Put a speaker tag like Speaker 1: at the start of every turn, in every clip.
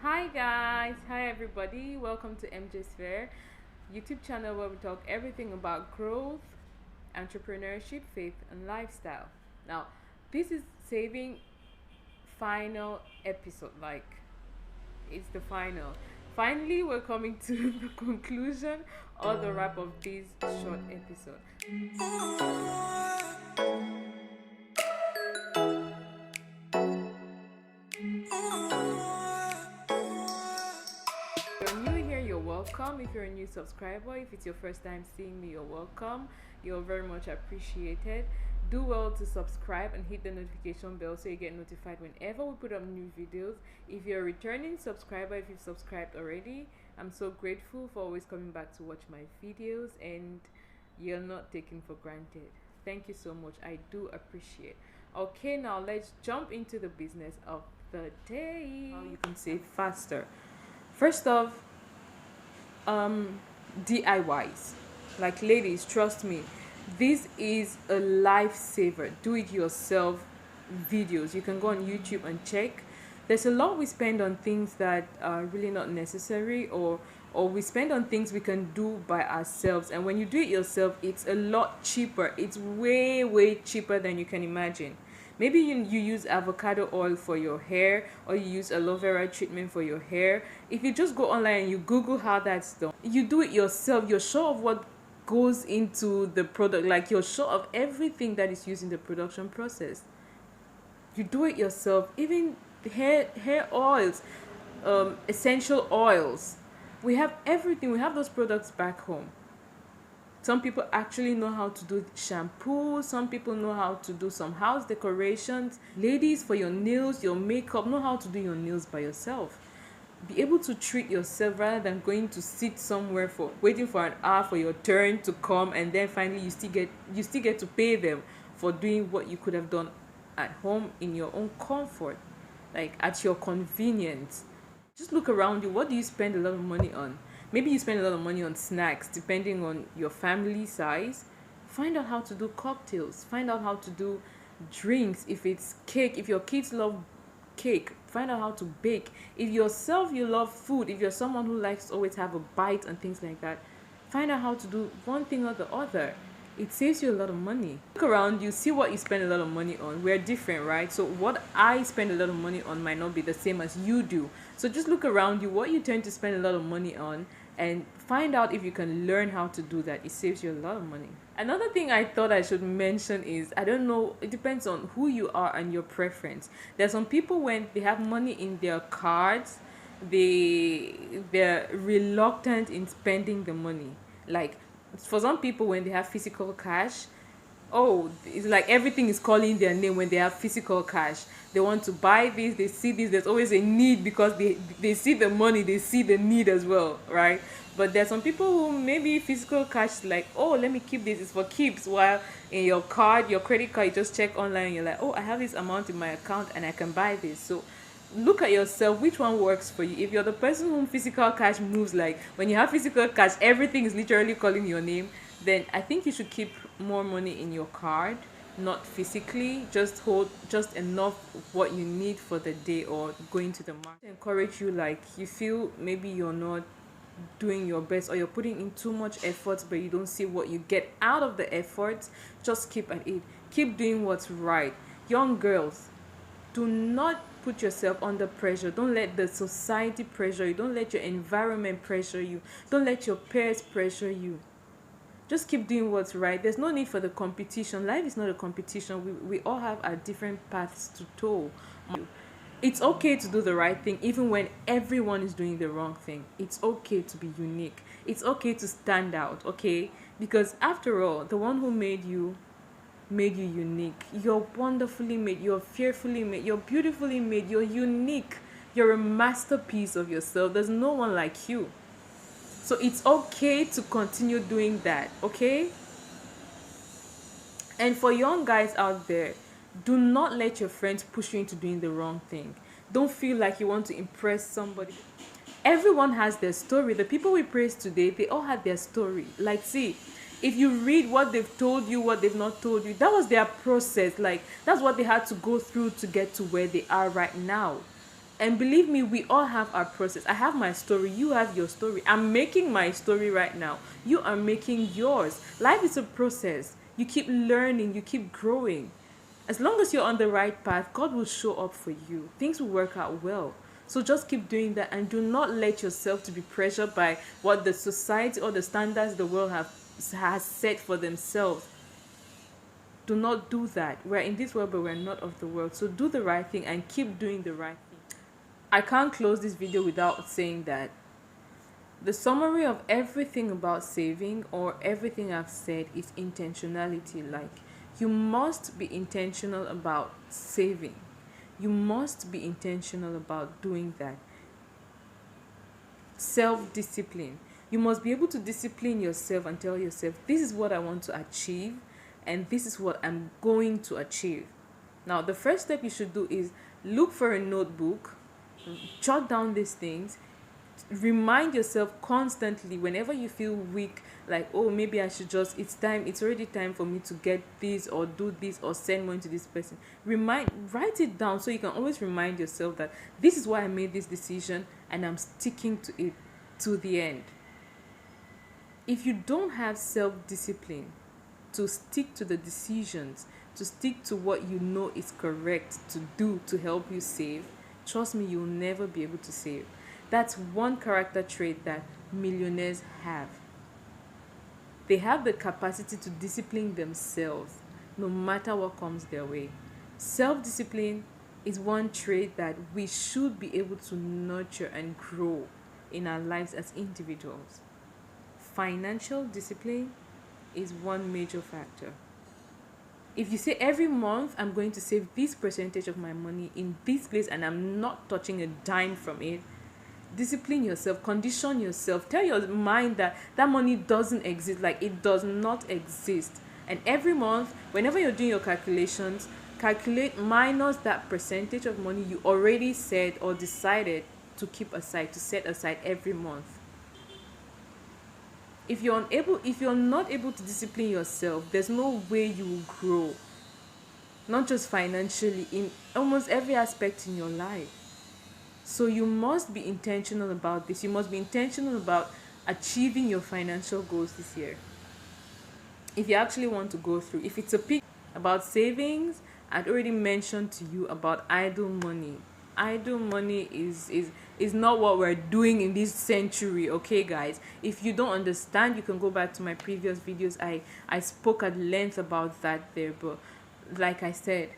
Speaker 1: Hi guys, hi everybody. Welcome to MJ Sphere, YouTube channel where we talk everything about growth, entrepreneurship, faith, and lifestyle. Now, this is saving final episode. Like it's the final. Finally, we're coming to the conclusion or the wrap of this short episode. If you're new here, you're welcome. If you're a new subscriber, if it's your first time seeing me, you're welcome. You're very much appreciated. Do well to subscribe and hit the notification bell so you get notified whenever we put up new videos. If you're a returning subscriber, if you've subscribed already, I'm so grateful for always coming back to watch my videos and you're not taken for granted. Thank you so much. I do appreciate. Okay, now let's jump into the business of the day. How you can save faster. First off, DIYs. Like, ladies, trust me, this is a lifesaver. Do it yourself videos. You can go on YouTube and check. There's a lot we spend on things that are really not necessary, or we spend on things we can do by ourselves. And when you do it yourself, it's a lot cheaper. It's way cheaper than you can imagine. Maybe you use avocado oil for your hair, or you use aloe vera treatment for your hair. If you just go online and you Google how that's done, you do it yourself. You're sure of what goes into the product. Like, you're sure of everything that is used in the production process. You do it yourself. Even hair oils, essential oils. We have everything. We have those products back home. Some people actually know how to do shampoo. Some people know how to do some house decorations. Ladies, for your nails, your makeup, know how to do your nails by yourself. Be able to treat yourself rather than going to sit somewhere for waiting for an hour for your turn to come, and then finally you still get to pay them for doing what you could have done at home in your own comfort, like at your convenience. Just look around you. What do you spend a lot of money on? Maybe you spend a lot of money on snacks depending on your family size. Find out how to do cocktails. Find out how to do drinks. If it's cake, if your kids love cake, find out how to bake. If yourself you love food, if you're someone who likes to always have a bite and things like that, find out how to do one thing or the other. It saves you a lot of money. Look around you, see what you spend a lot of money on. We're different, right? So what I spend a lot of money on might not be the same as you do. So just look around you, what you tend to spend a lot of money on, and find out if you can learn how to do that. It saves you a lot of money. Another thing I thought I should mention is, I don't know, it depends on who you are and your preference. There's some people, when they have money in their cards, they're reluctant in spending the money. Like, for some people, when they have physical cash, oh, it's like everything is calling their name. When they have physical cash, they want to buy this, they see this, there's always a need, because they see the money, they see the need as well, right? But there's some people who maybe physical cash is like, oh, let me keep this, it's for keeps, while in your card, your credit card, you just check online and you're like, oh, I have this amount in my account and I can buy this. So look at yourself, which one works for you. If you're the person whom physical cash moves, like when you have physical cash everything is literally calling your name, then I think you should keep more money in your card, not physically. Just hold just enough what you need for the day or going to the market. Encourage you, like you feel maybe you're not doing your best, or you're putting in too much effort but you don't see what you get out of the effort, just keep at it. Keep doing what's right. Young girls, do not put yourself under pressure. Don't let the society pressure you. Don't let your environment pressure you. Don't let your peers pressure you. Just keep doing what's right. There's no need for the competition. Life is not a competition. We all have our different paths to tow. It's okay to do the right thing even when everyone is doing the wrong thing. It's okay to be unique. It's okay to stand out, okay? Because after all, the one who made you unique. You're wonderfully made, you're fearfully made, you're beautifully made, you're unique. You're a masterpiece of yourself. There's no one like you. So it's okay to continue doing that, okay? And for young guys out there, do not let your friends push you into doing the wrong thing. Don't feel like you want to impress somebody. Everyone has their story. The people we praise today, they all had their story. Like, see, if you read what they've told you, what they've not told you, that was their process. Like, that's what they had to go through to get to where they are right now. And believe me, we all have our process. I have my story, you have your story. I'm making my story right now. You are making yours. Life is a process. You keep learning, you keep growing. As long as you're on the right path, God will show up for you. Things will work out well. So just keep doing that, and do not let yourself to be pressured by what the society or the standards the world has set for themselves. Do not do that. We're in this world, but we're not of the world. So do the right thing and keep doing the right thing. I can't close this video without saying that the summary of everything about saving, or everything I've said, is intentionality. Like, you must be intentional about saving. You must be intentional about doing that. Self-discipline. You must be able to discipline yourself and tell yourself, this is what I want to achieve, and this is what I'm going to achieve. Now, the first step you should do is look for a notebook, jot down these things, remind yourself constantly whenever you feel weak, like, oh, maybe I should just, it's already time for me to get this or do this or send money to this person. Write it down so you can always remind yourself that this is why I made this decision and I'm sticking to it to the end. If you don't have self-discipline to stick to the decisions, to stick to what you know is correct to do to help you save, trust me, you'll never be able to save. That's one character trait that millionaires have. They have the capacity to discipline themselves no matter what comes their way. Self-discipline is one trait that we should be able to nurture and grow in our lives as individuals. Financial discipline is one major factor. If you say every month I'm going to save this percentage of my money in this place and I'm not touching a dime from it, discipline yourself, condition yourself, tell your mind that that money doesn't exist, like it does not exist. And every month, whenever you're doing your calculations, calculate minus that percentage of money you already said or decided to keep aside, to set aside every month. If you're not able to discipline yourself, there's no way you will grow. Not just financially, in almost every aspect in your life. So you must be intentional about this. You must be intentional about achieving your financial goals this year. If you actually want to go through, if it's a pick about savings, I'd already mentioned to you about idle money. Idle money is not what we're doing in this century, okay, guys? If you don't understand, you can go back to my previous videos. I spoke at length about that there, but like I said,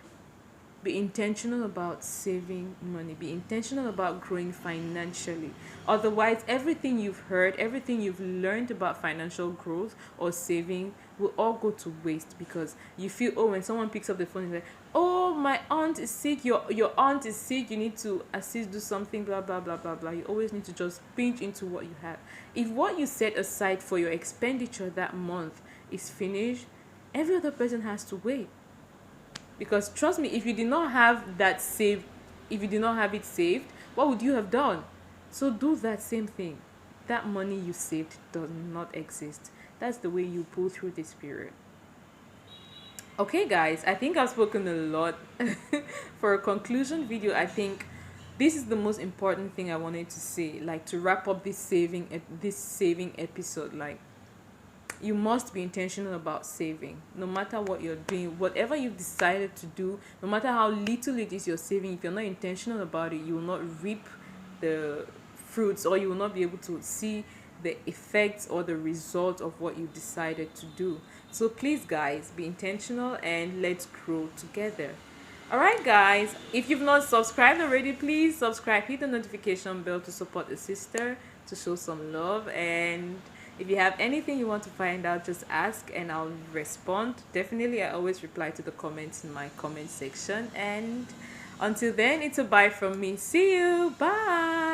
Speaker 1: be intentional about saving money. Be intentional about growing financially. Otherwise, everything you've heard, everything you've learned about financial growth or saving will all go to waste, because you feel, oh, when someone picks up the phone and like, oh, my aunt is sick, your aunt is sick, you need to assist, do something, blah, blah, blah, blah, blah. You always need to just pinch into what you have. If what you set aside for your expenditure that month is finished, every other person has to wait. Because trust me, if you did not have that saved, if you did not have it saved, what would you have done? So do that same thing. That money you saved does not exist. That's the way you pull through this period. Okay, guys, I think I've spoken a lot. For a conclusion video, I think this is the most important thing I wanted to say, like to wrap up this saving episode. Like, you must be intentional about saving, no matter what you're doing, whatever you've decided to do, no matter how little it is you're saving. If you're not intentional about it, you will not reap the fruits, or you will not be able to see the effects or the result of what you decided to do. So please, guys, be intentional and let's grow together. All right, guys, if you've not subscribed already, please subscribe, hit the notification bell to support the sister, to show some love. And if you have anything you want to find out, just ask and I'll respond. Definitely, I always reply to the comments in my comment section. And until then, it's a bye from me. See you. Bye.